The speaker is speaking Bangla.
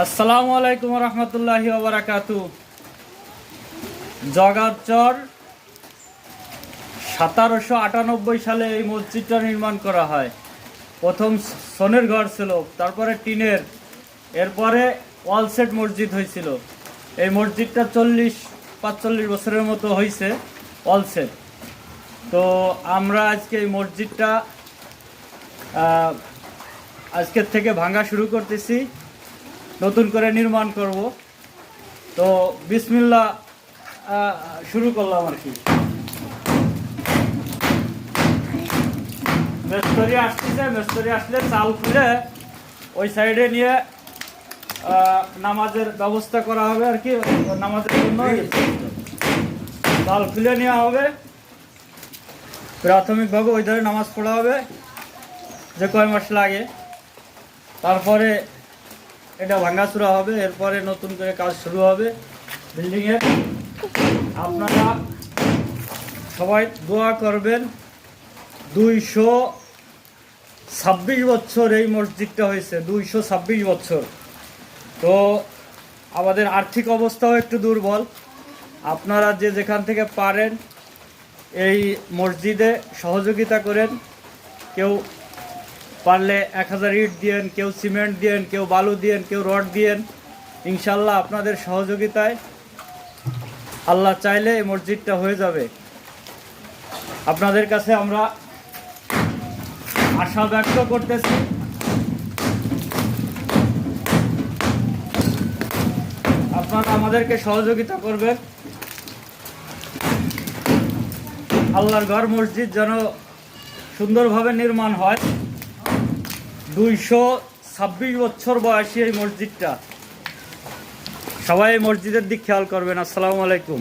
আসসালামু আলাইকুম রহমতুল্লাহি ওয়া বারাকাতুহু। জগারচর 1798 সালে এই মসজিদটা নির্মাণ করা হয়। প্রথম সোনের ঘর ছিল, তারপরে টিনের, এরপরে ওয়ালসেট মসজিদ হয়েছিল। এই মসজিদটা 40-45 বছরের মতো হয়েছে ওয়ালসেট। তো আমরা আজকে এই মসজিদটা আজকের থেকে ভাঙা শুরু করতেছি, নতুন করে নির্মাণ করব। তো বিসমিল্লাহ শুরু করলাম আর কি। মিস্ত্রি আসতেছে, মিস্ত্রি আসলে চাল খুলে ওই সাইডে নিয়ে নামাজের ব্যবস্থা করা হবে আর কি। নামাজের জন্য চাল খুলে নেওয়া হবে, প্রাথমিকভাবে ওই ধরে নামাজ পড়া হবে যে কয় মাস লাগে। তারপরে এটা ভাঙাচুরা হবে, এরপরে নতুন করে কাজ শুরু হবে বিল্ডিংয়ের। আপনারা সবাই দোয়া করবেন। 226 বছর এই মসজিদটা হয়েছে, 226 বছর। তো আমাদের আর্থিক অবস্থাও একটু দুর্বল। আপনারা যে যেখান থেকে পারেন এই মসজিদে সহযোগিতা করেন। কেউ পারলে 1000 ইট দিয়েন, কেউ সিমেন্ট দিয়েন, কেউ বালু দিয়েন, কেউ রড দিয়েন। ইনশাল্লাহ আপনাদের সহযোগিতায় আল্লাহ চাইলে এই মসজিদটা হয়ে যাবে। আপনাদের কাছে আমরা আশা ব্যক্ত করতেছি। আপনারা আমাদেরকে সহযোগিতা করবেন। আল্লাহর ঘর মসজিদ যেন সুন্দরভাবে নির্মাণ হয়। 226 বছর বয়সী এই মসজিদটা। সবাই এই মসজিদের দিক খেয়াল করবেন। আসসালামু আলাইকুম।